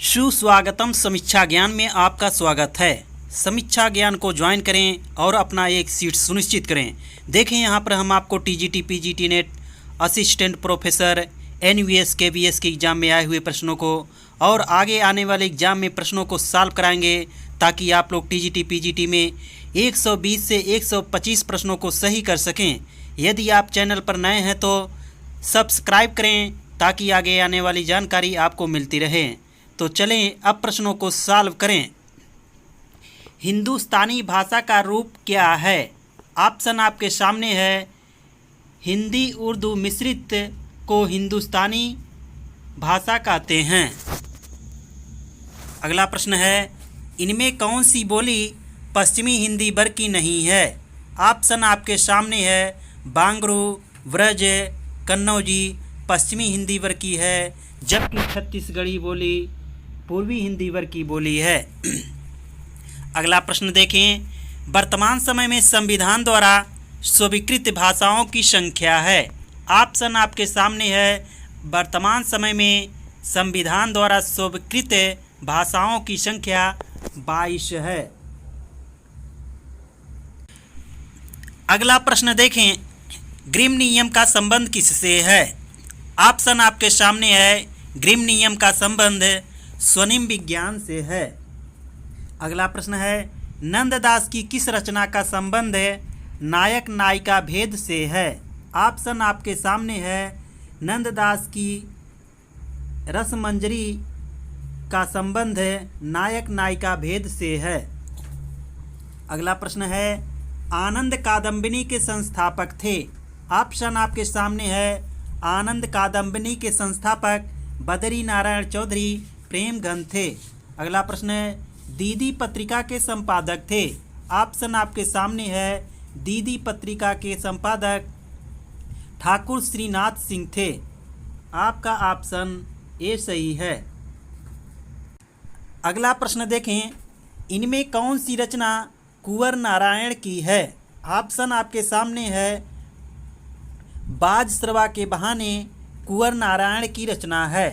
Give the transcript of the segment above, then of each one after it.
सुस्वागतम। समीक्षा ज्ञान में आपका स्वागत है। समीक्षा ज्ञान को ज्वाइन करें और अपना एक सीट सुनिश्चित करें। देखें यहाँ पर हम आपको TGT, PGT NET, assistant professor, NVS, KVS के एग्ज़ाम में आए हुए प्रश्नों को और आगे आने वाले एग्ज़ाम में प्रश्नों को सॉल्व कराएंगे, ताकि आप लोग टीजीटी, पीजीटी में 120 से 125 प्रश्नों को सही कर सकें। यदि आप चैनल पर नए हैं तो सब्सक्राइब करें, ताकि आगे आने वाली जानकारी आपको मिलती रहे। तो चलें अब प्रश्नों को सॉल्व करें। हिंदुस्तानी भाषा का रूप क्या है? ऑप्शन आपके सामने है। हिंदी उर्दू मिश्रित को हिंदुस्तानी भाषा कहते हैं। अगला प्रश्न है, इनमें कौन सी बोली पश्चिमी हिंदी वर्ग की नहीं है? ऑप्शन आपके सामने है। बांगरू, ब्रज, कन्नौजी पश्चिमी हिंदी वर्ग की है, जबकि छत्तीसगढ़ी बोली पूर्वी हिंदी वर्ग की बोली है। अगला प्रश्न देखें, वर्तमान समय में संविधान द्वारा स्वीकृत भाषाओं की संख्या है। ऑप्शन आपके सामने है। वर्तमान समय में संविधान द्वारा स्वीकृत भाषाओं की संख्या 22 है। अगला प्रश्न देखें, ग्रीम नियम का संबंध किससे है? ऑप्शन आपके सामने है। ग्रीम नियम का संबंध स्वनिम विज्ञान से है। अगला प्रश्न है, नंददास की किस रचना का संबंध नायक नायिका भेद से है? ऑप्शन आपके सामने है। नंददास की रसमंजरी का संबंध नायक नायिका भेद से है। अगला प्रश्न है, आनंद कादम्बिनी के संस्थापक थे। ऑप्शन आपके सामने है। आनंद कादम्बिनी के संस्थापक बद्री नारायण चौधरी प्रेमगंध थे। अगला प्रश्न है, दीदी पत्रिका के संपादक थे। ऑप्शन आपके सामने है। दीदी पत्रिका के संपादक ठाकुर श्रीनाथ सिंह थे। आपका ऑप्शन ए सही है। अगला प्रश्न देखें, इनमें कौन सी रचना कुंवर नारायण की है? ऑप्शन आपके सामने है। बाज श्रवा के बहाने कुंवर नारायण की रचना है।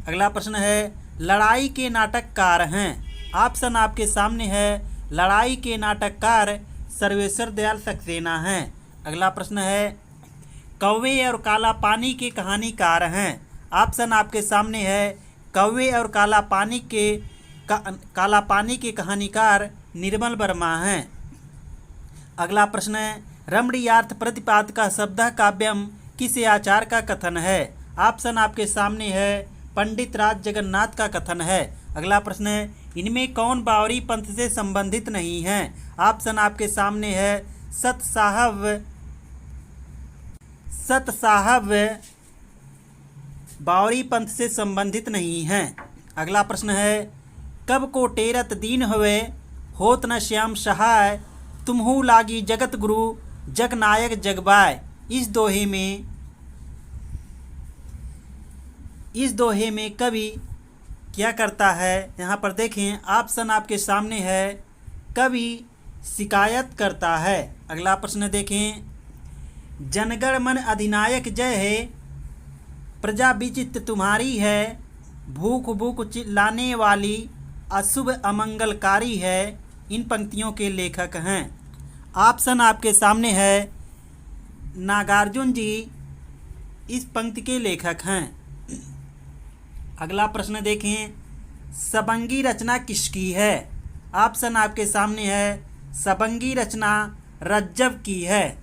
अगला प्रश्न है, लड़ाई के नाटककार हैं। ऑप्शन आपके सामने है। लड़ाई के नाटककार सर्वेश्वर दयाल सक्सेना हैं। अगला प्रश्न है, कौवे और काला पानी के कहानीकार हैं। ऑप्शन आपके सामने है। कौवे और काला पानी के कहानीकार निर्मल वर्मा हैं। अगला प्रश्न है, रमणीयार्थ प्रतिपादका शब्द काव्यम किस आचार्य का कथन है? ऑप्शन आपके सामने है। पंडित राज जगन्नाथ का कथन है। अगला प्रश्न है, इनमें कौन बावरी पंथ से संबंधित नहीं है? ऑप्शन आपके सामने है। सत साहब बावरी पंथ से संबंधित नहीं हैं। अगला प्रश्न है, कब को टेरत दीन हुए होत न श्याम सहाय, तुम्हू लागी जगत गुरु जग नायक जगबाय। इस दोहे में कवि क्या करता है? यहाँ पर देखें, ऑप्शन आपके सामने है। कवि शिकायत करता है। अगला प्रश्न देखें, जनगण मन अधिनायक जय है, प्रजा विचित्र तुम्हारी है, भूख भूख चिल्लाने वाली अशुभ अमंगलकारी है। इन पंक्तियों के लेखक हैं। ऑप्शन आपके सामने है। नागार्जुन जी इस पंक्ति के लेखक हैं। अगला प्रश्न देखें, सबंगी रचना किसकी है? ऑप्शन आपके सामने है। सबंगी रचना रज्जव की है।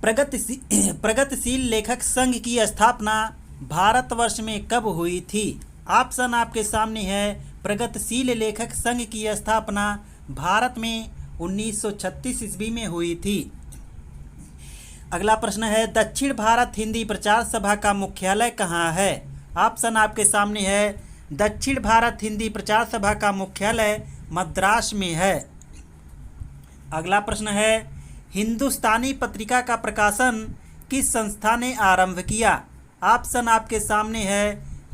प्रगतिशील लेखक संघ की स्थापना भारतवर्ष में कब हुई थी? ऑप्शन आपके सामने है। प्रगतिशील लेखक संघ की स्थापना भारत में 1936 ईस्वी में हुई थी। अगला प्रश्न है, दक्षिण भारत हिंदी प्रचार सभा का मुख्यालय कहाँ है? ऑप्शन आपके सामने है। दक्षिण भारत हिंदी प्रचार सभा का मुख्यालय मद्रास में है। अगला प्रश्न है, हिंदुस्तानी पत्रिका का प्रकाशन किस संस्था ने आरंभ किया? ऑप्शन आपके सामने है।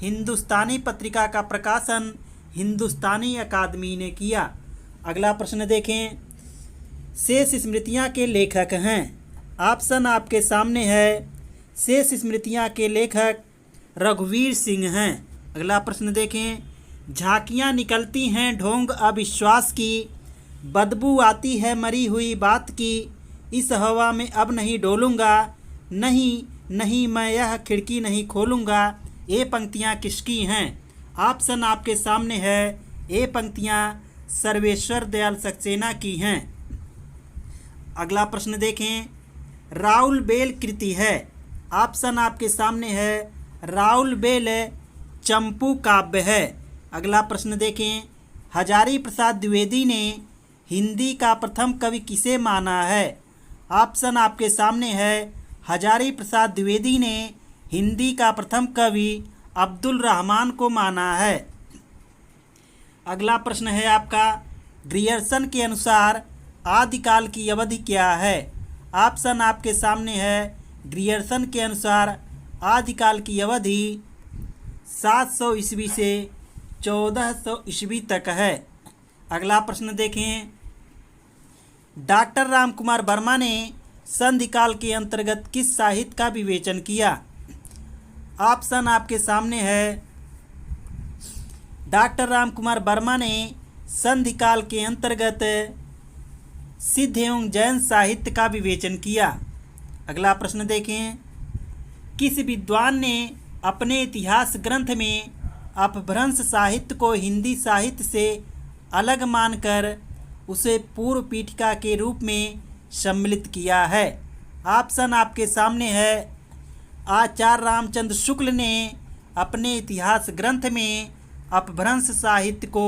हिंदुस्तानी पत्रिका का प्रकाशन हिंदुस्तानी अकादमी ने किया। अगला प्रश्न देखें, शेष स्मृतियाँ के लेखक हैं। ऑप्शन आपके सामने है। शेष स्मृतियाँ के लेखक रघुवीर सिंह हैं। अगला प्रश्न देखें, झांकियाँ निकलती हैं ढोंग अविश्वास की, बदबू आती है मरी हुई बात की, इस हवा में अब नहीं डोलूंगा, नहीं नहीं मैं यह खिड़की नहीं खोलूंगा। ये पंक्तियाँ किसकी हैं? ऑप्शन आपके सामने है। ये पंक्तियाँ सर्वेश्वर दयाल सक्सेना की हैं। अगला प्रश्न देखें, राउल बेल कृति है। ऑप्शन आपके सामने है। राउल बेल चंपू काव्य है। अगला प्रश्न देखें, हजारी प्रसाद द्विवेदी ने हिंदी का प्रथम कवि किसे माना है? ऑप्शन आपके सामने है। हजारी प्रसाद द्विवेदी ने हिंदी का प्रथम कवि अब्दुल रहमान को माना है। अगला प्रश्न है आपका, ग्रियर्सन के अनुसार आदिकाल की अवधि क्या है? ऑप्शन आपके सामने है। ग्रियर्सन के अनुसार आदिकाल की अवधि 700 ईस्वी से 1400 ईस्वी तक है। अगला प्रश्न देखें, डॉक्टर रामकुमार वर्मा ने संधिकाल के अंतर्गत किस साहित्य का विवेचन किया? ऑप्शन आपके सामने है। डॉक्टर रामकुमार वर्मा ने संधिकाल के अंतर्गत सिद्ध एवं जैन साहित्य का विवेचन किया। अगला प्रश्न देखें, किस विद्वान ने अपने इतिहास ग्रंथ में अपभ्रंश साहित्य को हिंदी साहित्य से अलग मानकर उसे पूर्व पीठिका के रूप में सम्मिलित किया है? ऑप्शन आपके सामने है। आचार्य रामचंद्र शुक्ल ने अपने इतिहास ग्रंथ में अपभ्रंश साहित्य को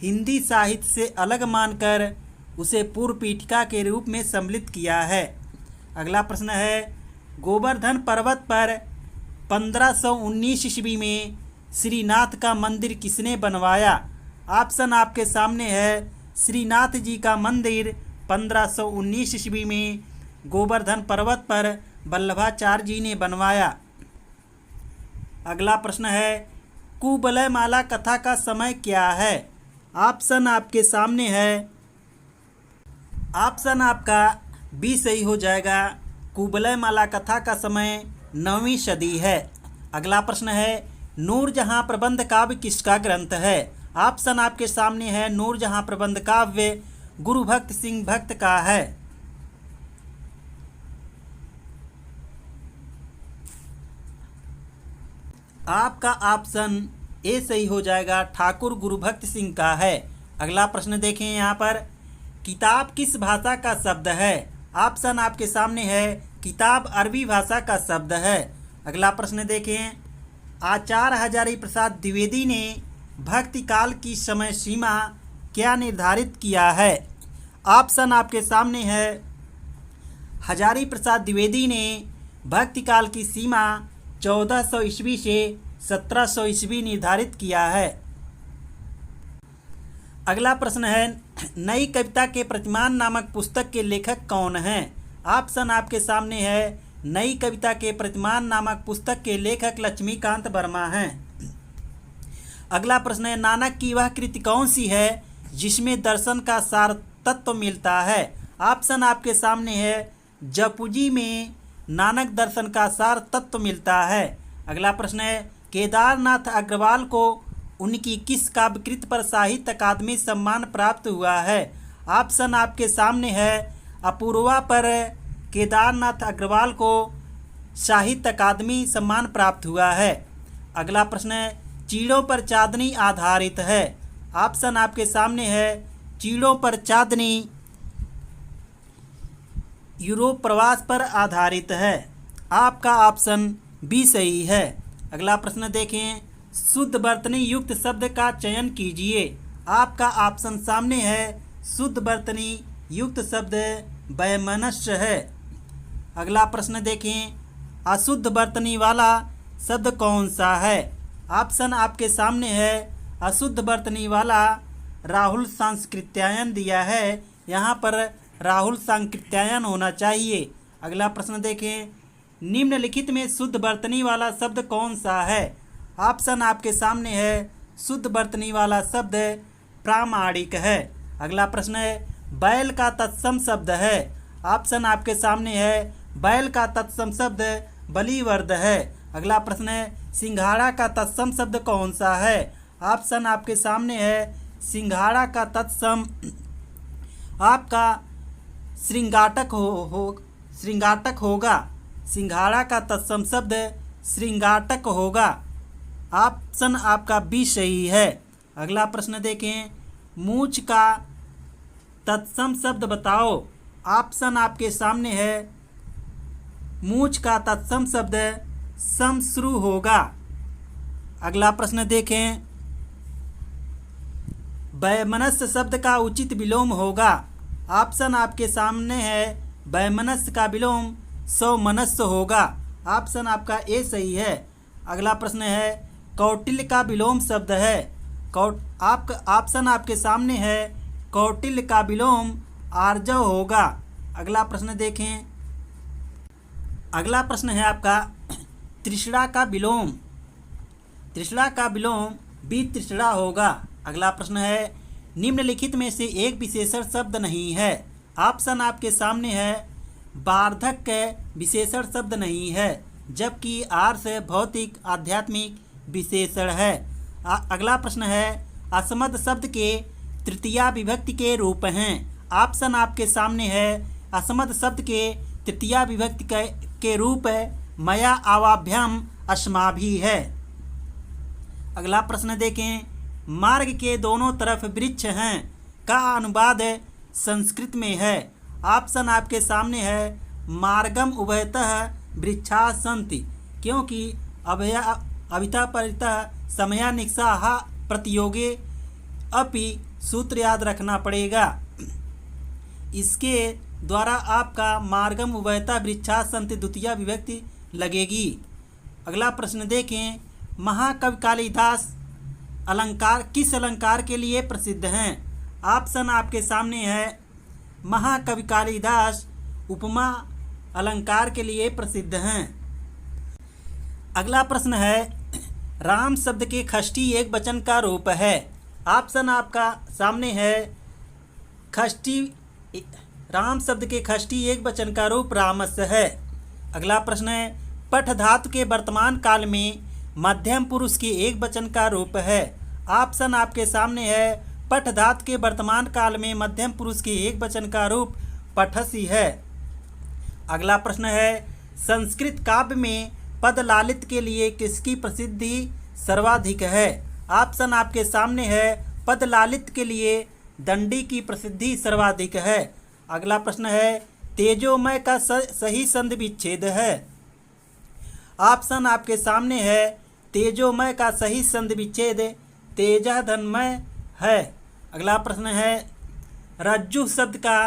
हिंदी साहित्य से अलग मानकर उसे पूर्व पीठिका के रूप में सम्मिलित किया है। अगला प्रश्न है, गोवर्धन पर्वत पर 1519 ईस्वी में श्रीनाथ का मंदिर किसने बनवाया? ऑप्शन आपके सामने है। श्रीनाथ जी का मंदिर 1519 ईस्वी में गोवर्धन पर्वत पर वल्लभाचार्य जी ने बनवाया। अगला प्रश्न है, कुवलय माला कथा का समय क्या है? ऑप्शन आपके सामने है। ऑप्शन आपका बी सही हो जाएगा। कुवलय माला कथा का समय 9वीं सदी है। अगला प्रश्न है, नूरजहां प्रबंध काव्य किसका ग्रंथ है? ऑप्शन आपके सामने है। नूरजहां प्रबंध काव्य गुरु भक्त सिंह भक्त का है। आपका ऑप्शन ए सही हो जाएगा। ठाकुर गुरु भक्त सिंह का है। अगला प्रश्न देखें यहाँ पर, किताब किस भाषा का शब्द है? ऑप्शन आपके सामने है। किताब अरबी भाषा का शब्द है। अगला प्रश्न देखें, आचार्य हजारी प्रसाद द्विवेदी ने भक्ति काल की समय सीमा क्या निर्धारित किया है? ऑप्शन आपके सामने है। हजारी प्रसाद द्विवेदी ने भक्ति काल की सीमा 1400 ईस्वी से 1700 ईस्वी निर्धारित किया है। अगला प्रश्न है, नई कविता के प्रतिमान नामक पुस्तक के लेखक कौन हैं? ऑप्शन आपके सामने है। नई कविता के प्रतिमान नामक पुस्तक के लेखक लक्ष्मीकांत वर्मा हैं। अगला प्रश्न है, नानक की वह कृति कौन सी है जिसमें दर्शन का सार तत्व मिलता है? ऑप्शन आपके सामने है। जपुजी में नानक दर्शन का सार तत्व मिलता है। अगला प्रश्न है, केदारनाथ अग्रवाल को उनकी किस काव्यकृत पर साहित्य अकादमी सम्मान प्राप्त हुआ है? ऑप्शन आपके सामने है। अपूर्वा पर केदारनाथ अग्रवाल को साहित्य अकादमी सम्मान प्राप्त हुआ है। अगला प्रश्न है, चीड़ों पर चांदनी आधारित है। ऑप्शन आपके सामने है। चीड़ों पर चांदनी यूरोप प्रवास पर आधारित है। आपका ऑप्शन बी सही है। अगला प्रश्न देखें, शुद्ध वर्तनी युक्त शब्द का चयन कीजिए। आपका ऑप्शन सामने है। शुद्ध वर्तनी युक्त शब्द वैमनस्य है। अगला प्रश्न देखें, अशुद्ध वर्तनी वाला शब्द कौन सा है? ऑप्शन आपके सामने है। अशुद्ध वर्तनी वाला राहुल सांस्कृत्यायन दिया है। यहाँ पर राहुल सांकृत्यायन होना चाहिए। अगला प्रश्न देखें, निम्नलिखित में शुद्ध वर्तनी वाला शब्द कौन सा है? ऑप्शन आपके सामने है। शुद्ध वर्तनी वाला शब्द प्रामाणिक है। अगला प्रश्न है, बैल का तत्सम शब्द है। ऑप्शन आपके सामने है। बैल का तत्सम शब्द बलिवर्द है। अगला प्रश्न है, सिंघाड़ा का तत्सम शब्द कौन सा है? ऑप्शन आपके सामने है। सिंघाड़ा का तत्सम आपका श्रृंगाटक श्रृंगाटक होगा। सिंघाड़ा का तत्सम शब्द श्रृंगाटक होगा। ऑप्शन आपका बी सही है। अगला प्रश्न देखें, मूंछ का तत्सम शब्द बताओ। ऑप्शन आपके सामने है। मूंछ का तत्सम शब्द समश्रु होगा। अगला प्रश्न देखें, वैमनस्य शब्द का उचित विलोम होगा। ऑप्शन आपके सामने है। वैमनस्य का विलोम सौमनस्य होगा। ऑप्शन आपका ए सही है। अगला प्रश्न है, कौटिल्य का विलोम शब्द है। ऑप्शन आपके सामने है। कौटिल्य का विलोम आर्जव होगा। अगला प्रश्न देखें। अगला प्रश्न है आपका, तृष्णा का विलोम। तृष्णा का विलोम वितृष्णा होगा। अगला प्रश्न है, निम्नलिखित में से एक विशेषण शब्द नहीं है। ऑप्शन आपके सामने है। वार्धक्य विशेषण शब्द नहीं है, जबकि आर्ष भौतिक आध्यात्मिक विशेषण है। अगला प्रश्न है, असमद शब्द के तृतीया विभक्ति के रूप हैं। ऑप्शन आपके सामने है। असमद शब्द के तृतीया विभक्ति के रूप मया आवाभ्याम अस्माभि है। अगला प्रश्न देखें, मार्ग के दोनों तरफ वृक्ष हैं का अनुवाद संस्कृत में है। ऑप्शन आपके सामने है। मार्गम उभयतः वृक्षा सन्ति, क्योंकि अभिता परितः समया निक्षाः प्रतियोगे अपि सूत्र याद रखना पड़ेगा। इसके द्वारा आपका मार्गम उभयतः वृक्षा सन्ति द्वितीय विभक्ति लगेगी। अगला प्रश्न देखें, महाकवि कालिदास अलंकार किस अलंकार के लिए प्रसिद्ध हैं? ऑप्शन आपके सामने है। महाकवि कालिदास उपमा अलंकार के लिए प्रसिद्ध हैं। अगला प्रश्न है, राम शब्द के षष्ठी एक वचन का रूप है। ऑप्शन आपका सामने है। राम शब्द के षष्ठी एक वचन का रूप रामस्य है। अगला प्रश्न है, पठ धातु के वर्तमान काल में मध्यम पुरुष के एक वचन का रूप है। ऑप्शन आपके सामने है। पठ धातु के वर्तमान काल में मध्यम पुरुष के एक वचन का रूप पठसी है। अगला प्रश्न है, संस्कृत काव्य में पद लालित के लिए किसकी प्रसिद्धि सर्वाधिक है? ऑप्शन आपके सामने है। पद लालित के लिए दंडी की प्रसिद्धि सर्वाधिक है। अगला प्रश्न है, तेजोमय का सही संधि विच्छेद है। ऑप्शन आपके सामने है। तेजोमय का सही संधि विच्छेद तेजः धनमय है। अगला प्रश्न है, रज्जु शब्द का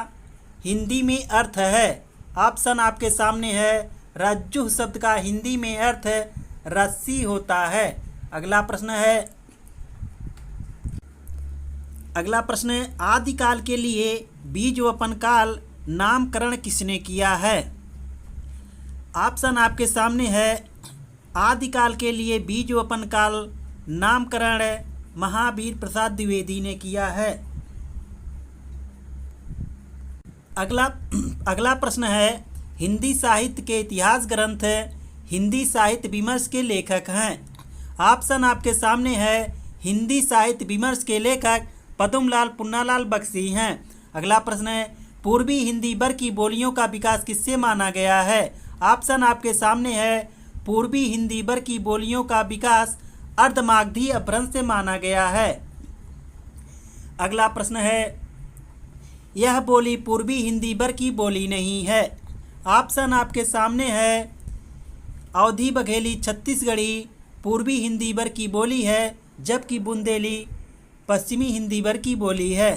हिंदी में अर्थ है। ऑप्शन आपके सामने है। रज्जु शब्द का हिंदी में अर्थ रस्सी होता है। अगला प्रश्न है, आदिकाल के लिए बीजवपन काल नामकरण किसने किया है? ऑप्शन आपके सामने है। आदिकाल के लिए बीजवपन काल नामकरण महावीर प्रसाद द्विवेदी ने किया है। अगला प्रश्न है, हिंदी साहित्य के इतिहास ग्रंथ हिंदी साहित्य विमर्श के लेखक हैं। ऑप्शन आपके सामने है। हिंदी साहित्य विमर्श के लेखक पद्मलाल पुन्नालाल बख्शी हैं। अगला प्रश्न है, पूर्वी हिंदी वर्ग की बोलियों का विकास किससे माना गया है? ऑप्शन आपके सामने है। पूर्वी हिंदी वर्ग की बोलियों का विकास अर्धमागधी अपभ्रंश से माना गया है। अगला प्रश्न है, यह बोली पूर्वी हिंदी वर्ग की बोली नहीं है। ऑप्शन आपके सामने है। अवधी बघेली छत्तीसगढ़ी पूर्वी हिंदी वर्ग की बोली है, जबकि बुंदेली पश्चिमी हिंदी वर्ग की बोली है।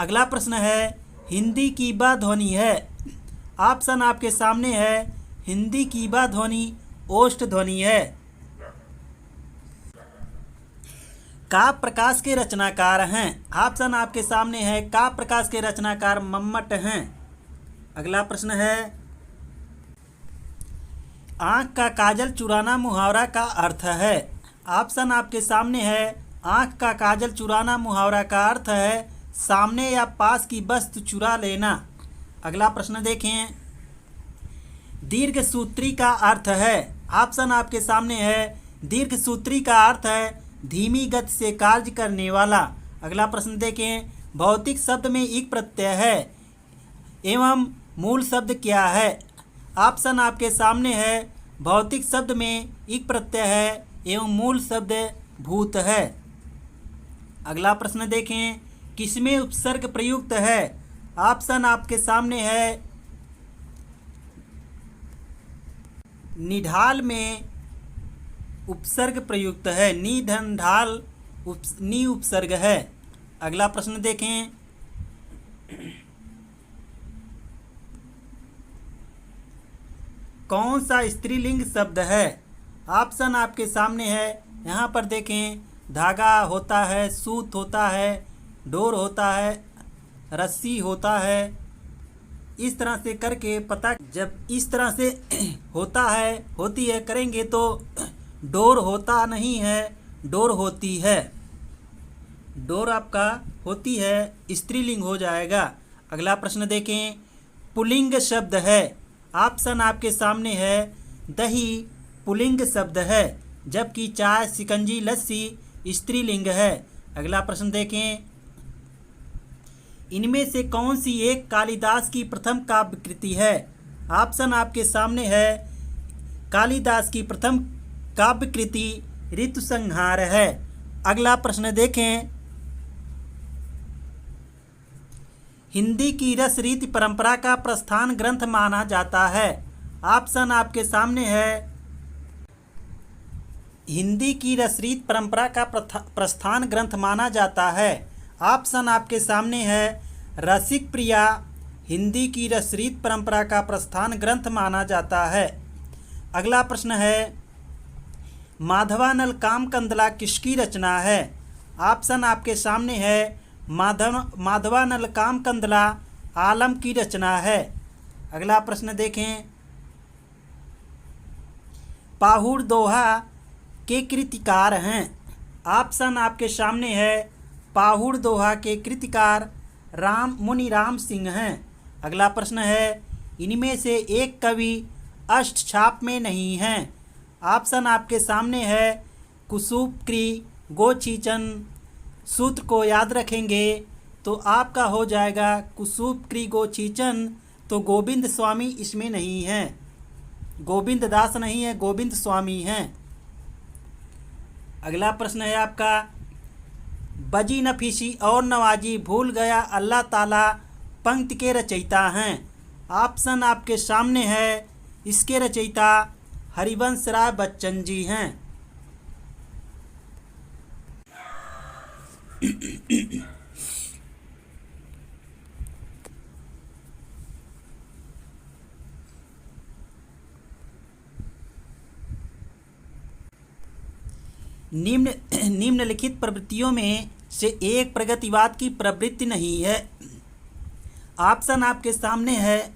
अगला प्रश्न है, हिंदी की ब ध्वनि है। ऑप्शन आपके सामने है। हिंदी की ब ध्वनि ओष्ठ ध्वनि है। काव्य प्रकाश के रचनाकार हैं। ऑप्शन आपके सामने है। काव्य प्रकाश के रचनाकार मम्मट हैं। अगला प्रश्न है, आँख का काजल चुराना मुहावरा का अर्थ है। ऑप्शन आपके सामने है। आँख का काजल चुराना मुहावरा का अर्थ है सामने या पास की वस्तु चुरा लेना। अगला प्रश्न देखें, दीर्घसूत्री का अर्थ है, ऑप्शन आपके सामने है, दीर्घसूत्री का अर्थ है धीमी गति से कार्य करने वाला। अगला प्रश्न देखें, भौतिक शब्द में इक प्रत्यय है एवं मूल शब्द क्या है? ऑप्शन आपके सामने है, भौतिक शब्द में इक प्रत्यय है एवं मूल शब्द भूत है। अगला प्रश्न देखें, किसमें उपसर्ग प्रयुक्त है? ऑप्शन आपके सामने है, निढाल में उपसर्ग प्रयुक्त है, निधन ढाल नी उपसर्ग है। अगला प्रश्न देखें, कौन सा स्त्रीलिंग शब्द है? ऑप्शन आपके सामने है, यहाँ पर देखें, धागा होता है, सूत होता है, डोर होता है, रस्सी होता है। इस तरह से करके पता, जब इस तरह से होता है होती है करेंगे तो डोर होता नहीं है, डोर होती है, डोर आपका होती है, स्त्रीलिंग हो जाएगा। अगला प्रश्न देखें, पुल्लिंग शब्द है। ऑप्शन आपके सामने है, दही पुल्लिंग शब्द है, जबकि चाय, शिकंजी, लस्सी स्त्रीलिंग है। अगला प्रश्न देखें, इनमें से कौन सी एक कालिदास की प्रथम काव्य कृति है? ऑप्शन आपके सामने है, कालिदास की प्रथम काव्य कृति ऋतुसंहार है। अगला प्रश्न देखें, हिंदी की रस रीति परंपरा का प्रस्थान ग्रंथ माना जाता है। ऑप्शन आपके सामने है, हिंदी की रसरीत परंपरा का प्रस्थान ग्रंथ माना जाता है। ऑप्शन आपके सामने है, रसिक प्रिया हिंदी की रसरीत परंपरा का प्रस्थान ग्रंथ माना जाता है। अगला प्रश्न है, माधवानल कामकंदला किसकी रचना है? ऑप्शन आपके सामने है, माधवानल कामकंदला आलम की रचना है। अगला प्रश्न देखें, पाहुड़ दोहा के कृतिकार हैं। ऑप्शन आपके सामने है, पाहुड़ दोहा के कृतिकार मुनि राम सिंह हैं। अगला प्रश्न है, इनमें से एक कवि अष्टछाप में नहीं हैं। ऑप्शन आपके सामने है, कुसुमक्री, गोचीचन। सूत्र को याद रखेंगे तो आपका हो जाएगा कुसुमक्री गोचीचन, तो गोविंद स्वामी इसमें नहीं है, गोविंद दास नहीं है, गोविंद स्वामी हैं। अगला प्रश्न है आपका, बजी नफीसी और नवाजी भूल गया अल्लाह ताला पंक्ति के रचयिता हैं। ऑप्शन आपके सामने है, इसके रचयिता हरिवंश राय बच्चन जी हैं। निम्नलिखित प्रवृत्तियों में से एक प्रगतिवाद की प्रवृत्ति नहीं है। ऑप्शन आपके सामने है,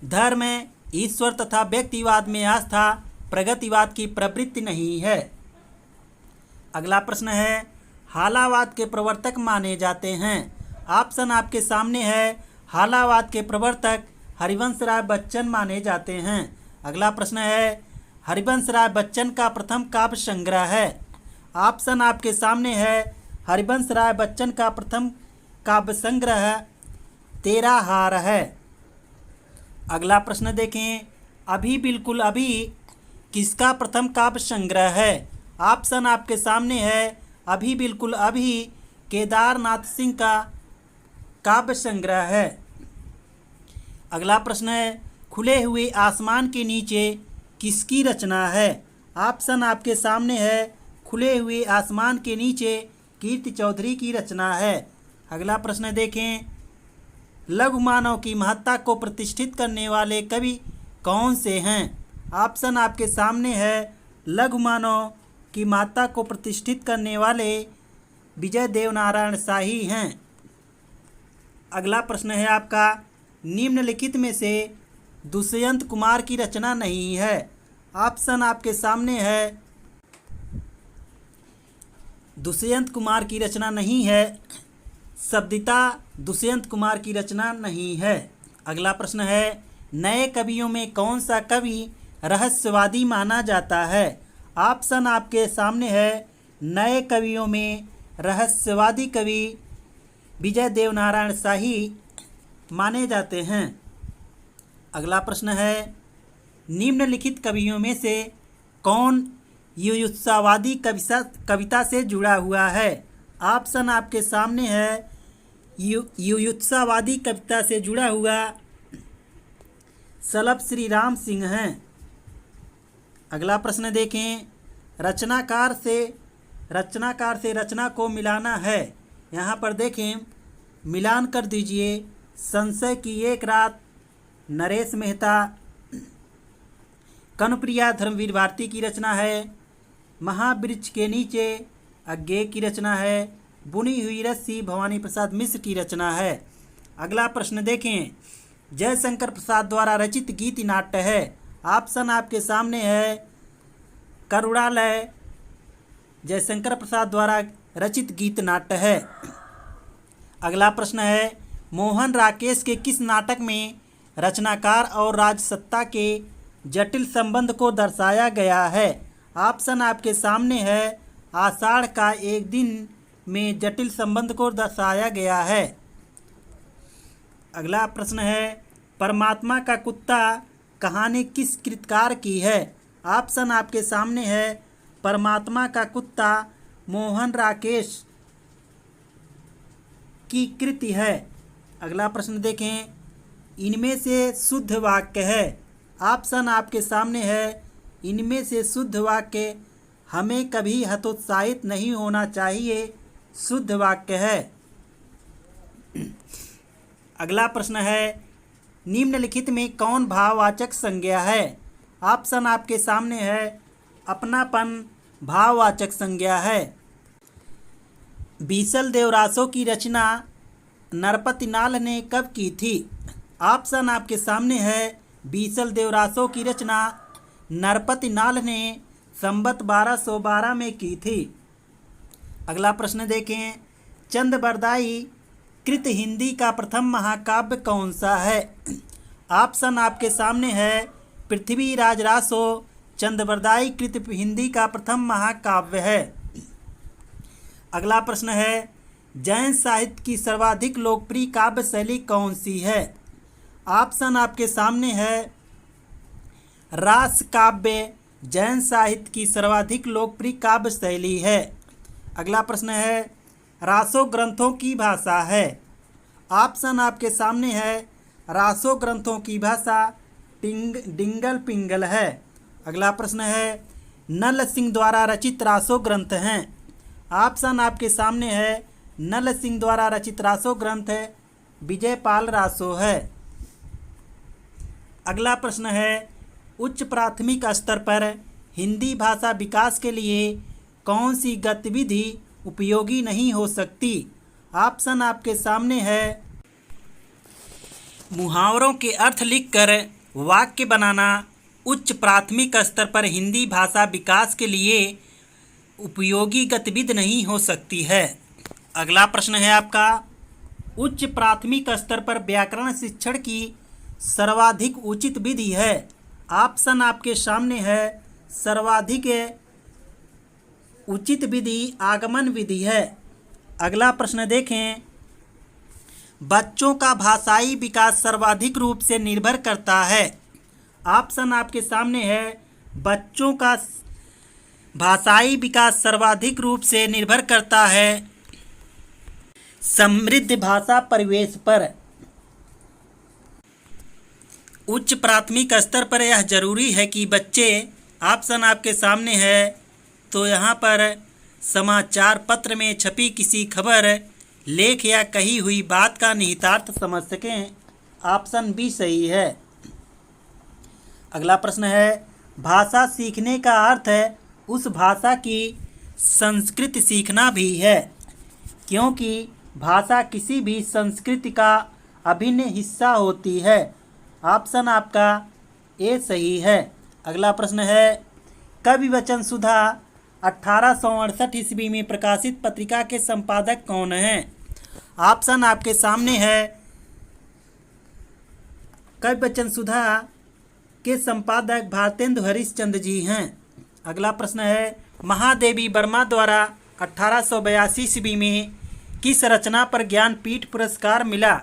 धर्म, ईश्वर तथा व्यक्तिवाद में आस्था प्रगतिवाद की प्रवृत्ति नहीं है। अगला प्रश्न है, हालावाद के प्रवर्तक माने जाते हैं। ऑप्शन आपके सामने है, हालावाद के प्रवर्तक हरिवंश राय बच्चन माने जाते हैं। अगला प्रश्न है, हरिवंश राय बच्चन का प्रथम काव्य संग्रह है। ऑप्शन आपके सामने है, हरिवंश राय बच्चन का प्रथम काव्य संग्रह तेरा हार है। अगला प्रश्न देखें, अभी बिल्कुल अभी किसका प्रथम काव्य संग्रह है? ऑप्शन आपके सामने है, अभी बिल्कुल अभी केदारनाथ सिंह का काव्य संग्रह है। अगला प्रश्न है, खुले हुए आसमान के नीचे किसकी रचना है? ऑप्शन आपके सामने है, खुले हुए आसमान के नीचे कीर्ति चौधरी की रचना है। अगला प्रश्न देखें, लघु मानव की महत्ता को प्रतिष्ठित करने वाले कवि कौन से हैं? ऑप्शन आपके सामने है, लघु मानव की महत्ता को प्रतिष्ठित करने वाले विजय देवनारायण शाही हैं। अगला प्रश्न है आपका, निम्नलिखित में से दुष्यंत कुमार की रचना नहीं है। ऑप्शन आपके सामने है, दुष्यंत कुमार की रचना नहीं है, शब्दिता दुष्यंत कुमार की रचना नहीं है। अगला प्रश्न है, नए कवियों में कौन सा कवि रहस्यवादी माना जाता है? ऑप्शन आपके सामने है। नए कवियों में रहस्यवादी कवि विजय देवनारायण शाही माने जाते हैं। अगला प्रश्न है, निम्नलिखित कवियों में से कौन युयुत्सावादी कविता से जुड़ा हुआ है? ऑप्शन आपके सामने है। युयुत्सावादी कविता से जुड़ा हुआ सलभ श्री राम सिंह हैं। अगला प्रश्न देखें, रचनाकार से रचना को मिलाना है। यहाँ पर देखें, मिलान कर दीजिए। संशय की एक रात नरेश मेहता, कनुप्रिया धर्मवीर भारती की रचना है। महावृक्ष के नीचे अज्ञेय की रचना है। बुनी हुई रस्सी भवानी प्रसाद मिश्र की रचना है। अगला प्रश्न देखें, जयशंकर प्रसाद द्वारा रचित गीत नाट्य है। ऑप्शन आपके सामने है। करुणालय जयशंकर प्रसाद द्वारा रचित गीत नाट्य है। अगला प्रश्न है, मोहन राकेश के किस नाटक में रचनाकार और राजसत्ता के जटिल संबंध को दर्शाया गया है? ऑप्शन आपके सामने है। आषाढ़ का एक दिन में जटिल संबंध को दर्शाया गया है। अगला प्रश्न है, परमात्मा का कुत्ता कहानी किस कृतकार की है? ऑप्शन आपके सामने है। परमात्मा का कुत्ता मोहन राकेश की कृति है। अगला प्रश्न देखें, इनमें से शुद्ध वाक्य है। ऑप्शन आपके सामने है। इनमें से शुद्ध वाक्य, हमें कभी हतोत्साहित नहीं होना चाहिए, शुद्ध वाक्य है। अगला प्रश्न है, निम्नलिखित में कौन भाववाचक संज्ञा है? ऑप्शन आपके सामने है। अपनापन भाववाचक संज्ञा है। बीसल देवरासो की रचना नरपति नाल ने कब की थी? ऑप्शन आपके सामने है। बीसल देवरासो की रचना नरपति नाल ने संवत 1212 में की थी। अगला प्रश्न देखें, चंदबरदाई कृत हिंदी का प्रथम महाकाव्य कौन सा है? ऑप्शन आपके सामने है। पृथ्वीराज रासो चंदबरदाई कृत हिंदी का प्रथम महाकाव्य है। अगला प्रश्न है, जैन साहित्य की सर्वाधिक लोकप्रिय काव्य शैली कौन सी है? ऑप्शन आपके सामने है। रास काव्य जैन साहित्य की सर्वाधिक लोकप्रिय काव्य शैली है। अगला प्रश्न है, रासो ग्रंथों की भाषा है। ऑप्शन आपके सामने है। रासो ग्रंथों की भाषा डिंगल पिंगल है। अगला प्रश्न है, नल सिंह द्वारा रचित रासो ग्रंथ हैं। ऑप्शन आपके सामने है। नल सिंह द्वारा रचित रासो ग्रंथ विजयपाल रासो है। अगला प्रश्न है, उच्च प्राथमिक स्तर पर हिंदी भाषा विकास के लिए कौन सी गतिविधि उपयोगी नहीं हो सकती? ऑप्शन आपके सामने है। मुहावरों के अर्थ लिखकर वाक्य बनाना उच्च प्राथमिक स्तर पर हिंदी भाषा विकास के लिए उपयोगी गतिविधि नहीं हो सकती है। अगला प्रश्न है आपका, उच्च प्राथमिक स्तर पर व्याकरण शिक्षण की सर्वाधिक उचित विधि है। ऑप्शन आपके सामने है। सर्वाधिक उचित विधि आगमन विधि है। अगला प्रश्न देखें, बच्चों का भाषाई विकास सर्वाधिक रूप से निर्भर करता है। ऑप्शन आपके सामने है। बच्चों का भाषाई विकास सर्वाधिक रूप से निर्भर करता है समृद्ध भाषा परिवेश पर। उच्च प्राथमिक स्तर पर यह जरूरी है कि बच्चे, ऑप्शन आपके सामने है, तो यहाँ पर समाचार पत्र में छपी किसी खबर, लेख या कही हुई बात का निहितार्थ समझ सकें। ऑप्शन बी सही है। अगला प्रश्न है, भाषा सीखने का अर्थ है उस भाषा की संस्कृति सीखना भी है, क्योंकि भाषा किसी भी संस्कृति का अभिन्न हिस्सा होती है। ऑप्शन आपका ए सही है। अगला प्रश्न है, कवि वचन सुधा 1868 ईस्वी में प्रकाशित पत्रिका के संपादक कौन हैं? ऑप्शन आपके सामने है। काव्य वचन सुधा के संपादक भारतेंदु हरिश्चंद्र जी हैं। अगला प्रश्न है, महादेवी वर्मा द्वारा 1882 ईस्वी में किस रचना पर ज्ञानपीठ पुरस्कार मिला?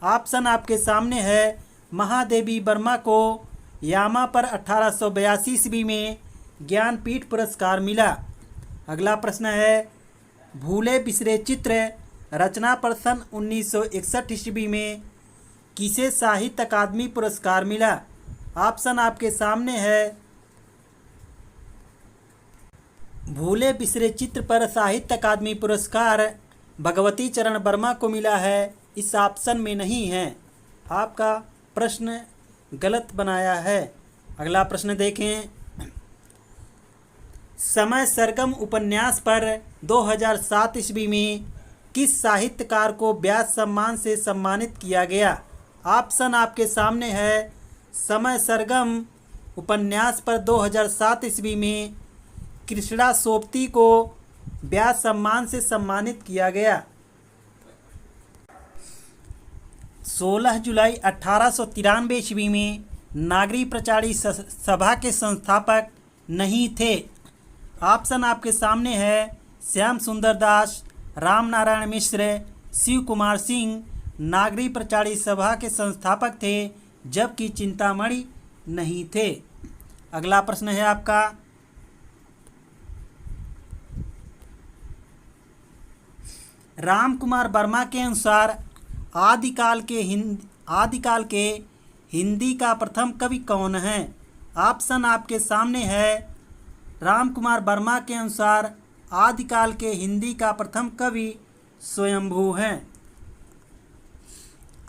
ऑप्शन आपके सामने है। महादेवी वर्मा को यामा पर 1882 ईस्वी में ज्ञानपीठ पुरस्कार मिला। अगला प्रश्न है, भूले बिसरे चित्र रचना पर सन 1961 ईस्वी में किसे साहित्य अकादमी पुरस्कार मिला? ऑप्शन आपके सामने है। भूले बिसरे चित्र पर साहित्य अकादमी पुरस्कार भगवती चरण वर्मा को मिला है, इस ऑप्शन में नहीं है। आपका प्रश्न गलत बनाया है। अगला प्रश्न देखें, समय सरगम उपन्यास पर 2007 ईस्वी में किस साहित्यकार को व्यास सम्मान से सम्मानित किया गया? ऑप्शन आपके सामने है। समय सरगम उपन्यास पर 2007 ईस्वी में कृष्णा सोबती को व्यास सम्मान से सम्मानित किया गया। 16 जुलाई 1893 ईस्वी में नागरी प्रचारी सभा के संस्थापक नहीं थे। ऑप्शन आपके सामने है। श्याम सुंदर दास, राम नारायण मिश्र, शिव कुमार सिंह नागरी प्रचारी सभा के संस्थापक थे, जबकि चिंतामणि नहीं थे। अगला प्रश्न है आपका, राम कुमार वर्मा के अनुसार आदिकाल के हिंदी का प्रथम कवि कौन है? ऑप्शन आपके सामने है। राम कुमार वर्मा के अनुसार आदिकाल के हिंदी का प्रथम कवि स्वयंभू हैं।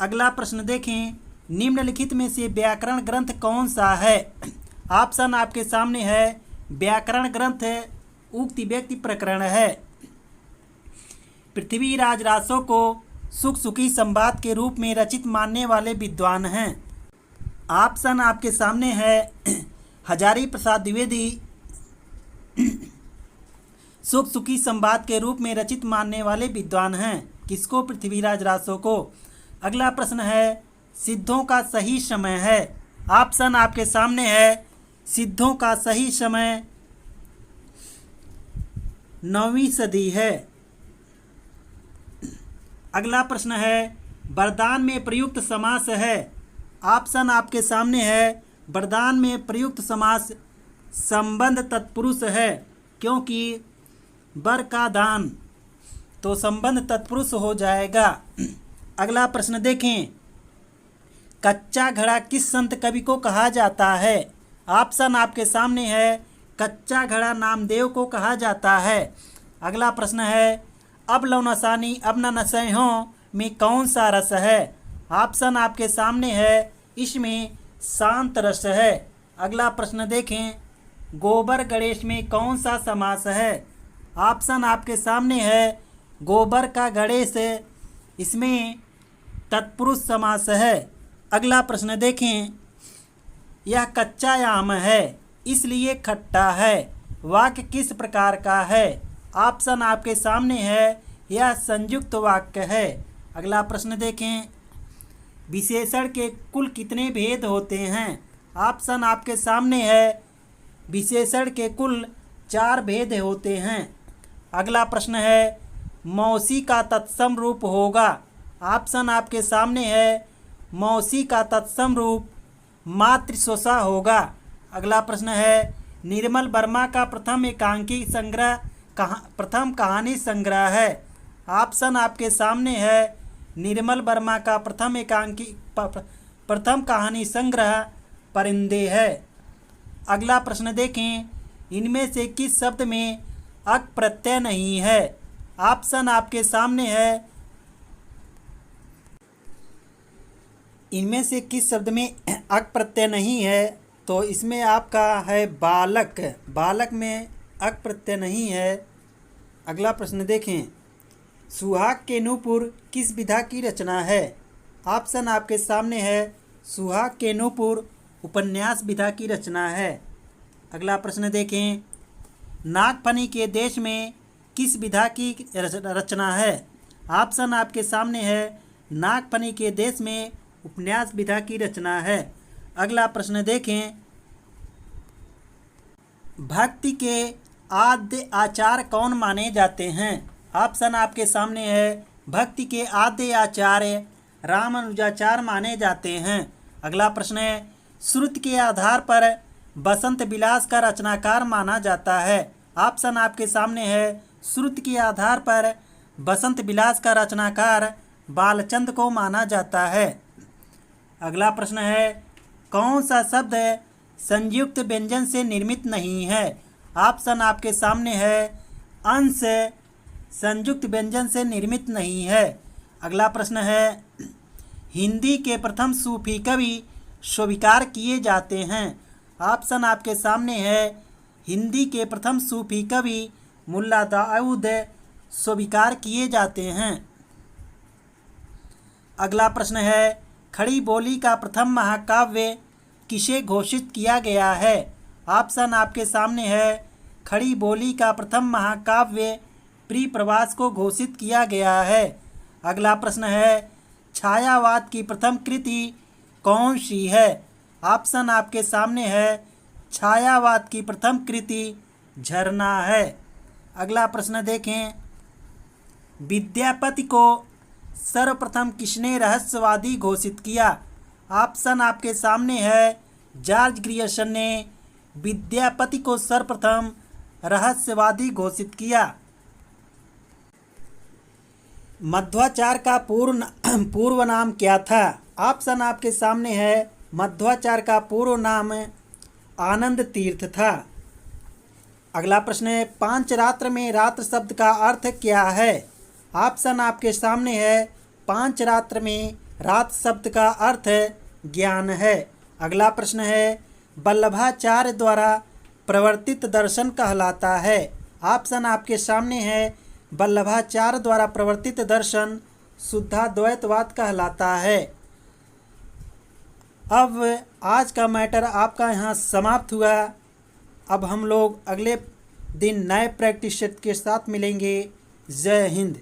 अगला प्रश्न देखें, निम्नलिखित में से व्याकरण ग्रंथ कौन सा है? ऑप्शन आपके सामने है। व्याकरण ग्रंथ उक्ति व्यक्ति प्रकरण है। पृथ्वीराज रासो को सुख सुखी संवाद के रूप में रचित मानने वाले विद्वान हैं। ऑप्शन आपके सामने है। हजारी प्रसाद द्विवेदी सुख सुखी संवाद के रूप में रचित मानने वाले विद्वान हैं। किसको? पृथ्वीराज रासो को। अगला प्रश्न है, सिद्धों का सही समय है। ऑप्शन आपके सामने है। सिद्धों का सही समय 9वीं सदी है। अगला प्रश्न है, वरदान में प्रयुक्त समास है। ऑप्शन आपके सामने है। वरदान में प्रयुक्त समास संबंध तत्पुरुष है, क्योंकि वर का दान, तो संबंध तत्पुरुष हो जाएगा। अगला प्रश्न देखें, कच्चा घड़ा किस संत कवि को कहा जाता है? ऑप्शन आपके सामने है। कच्चा घड़ा नामदेव को कहा जाता है। अगला प्रश्न है, अब लो नसानी अब न नशे हों में कौन सा रस है? ऑप्शन आपके सामने है। इसमें शांत रस है। अगला प्रश्न देखें, गोबर गणेश में कौन सा समास है? ऑप्शन आपके सामने है। गोबर का गणेश, इसमें तत्पुरुष समास है। अगला प्रश्न देखें, यह कच्चा आम है इसलिए खट्टा है, वाक्य किस प्रकार का है? ऑप्शन आपके सामने है। यह संयुक्त वाक्य है। अगला प्रश्न देखें, विशेषण के कुल कितने भेद होते हैं? ऑप्शन आपके सामने है। विशेषण के कुल 4 भेद होते हैं। अगला प्रश्न है, मौसी का तत्सम रूप होगा। ऑप्शन आपके सामने है। मौसी का तत्सम रूप मातृस्वसा होगा। अगला प्रश्न है, निर्मल वर्मा का प्रथम एकांकी संग्रह प्रथम कहानी संग्रह है। ऑप्शन आपके सामने है। निर्मल वर्मा का प्रथम कहानी संग्रह परिंदे है। अगला प्रश्न देखें, इनमें से किस शब्द में अक प्रत्यय नहीं है? ऑप्शन आपके सामने है। इनमें से किस शब्द में अक प्रत्यय नहीं है? तो इसमें आपका है बालक। बालक में अक प्रत्यय नहीं है। अगला प्रश्न देखें, सुहाग के नूपुर किस विधा की रचना है? ऑप्शन आपके सामने है। सुहाग के नूपुर उपन्यास विधा की रचना है। अगला प्रश्न देखें, नागफनी के देश में किस विधा की रचना है? ऑप्शन आपके सामने है। नागफनी के देश में उपन्यास विधा की रचना है। अगला प्रश्न देखें, भक्ति के आद्य आचार्य कौन माने जाते हैं? ऑप्शन आपके सामने है। भक्ति के आद्य आचार्य रामानुजाचार्य माने जाते हैं। अगला प्रश्न है, श्रुति के आधार पर बसंत विलास का रचनाकार माना जाता है। ऑप्शन आपके सामने है। श्रुति के आधार पर बसंत विलास का रचनाकार बालचंद को माना जाता है। अगला प्रश्न है, कौन सा शब्द संयुक्त व्यंजन से निर्मित नहीं है? ऑप्शन आपके सामने है। अंश संयुक्त व्यंजन से निर्मित नहीं है। अगला प्रश्न है, हिंदी के प्रथम सूफी कवि स्वीकार किए जाते हैं। ऑप्शन आपके सामने है। हिंदी के प्रथम सूफी कवि मुल्ला दाऊद स्वीकार किए जाते हैं। अगला प्रश्न है, खड़ी बोली का प्रथम महाकाव्य किसे घोषित किया गया है? ऑप्शन आपके सामने है। खड़ी बोली का प्रथम महाकाव्य प्रियप्रवास को घोषित किया गया है। अगला प्रश्न है, छायावाद की प्रथम कृति कौन सी है? ऑप्शन आपके सामने है। छायावाद की प्रथम कृति झरना है। अगला प्रश्न देखें, विद्यापति को सर्वप्रथम किसने रहस्यवादी घोषित किया? ऑप्शन आपके सामने है। जॉर्ज ग्रियर्सन ने विद्यापति को सर्वप्रथम रहस्यवादी घोषित किया। मध्वाचार्य का पूर्व नाम क्या था? ऑप्शन आपके सामने है। मध्वाचार्य का पूर्व नाम आनंद तीर्थ था। अगला प्रश्न है, पांचरात्र में रात्र शब्द का अर्थ क्या है? ऑप्शन आपके सामने है। पांचरात्र में रात शब्द का अर्थ ज्ञान है। अगला प्रश्न है, वल्लभाचार्य द्वारा प्रवर्तित दर्शन कहलाता है। ऑप्शन आपके सामने है। वल्लभाचार्य द्वारा प्रवर्तित दर्शन शुद्धाद्वैतवाद कहलाता है। अब आज का मैटर आपका यहाँ समाप्त हुआ। अब हम लोग अगले दिन नए प्रैक्टिस सेट के साथ मिलेंगे। जय हिंद।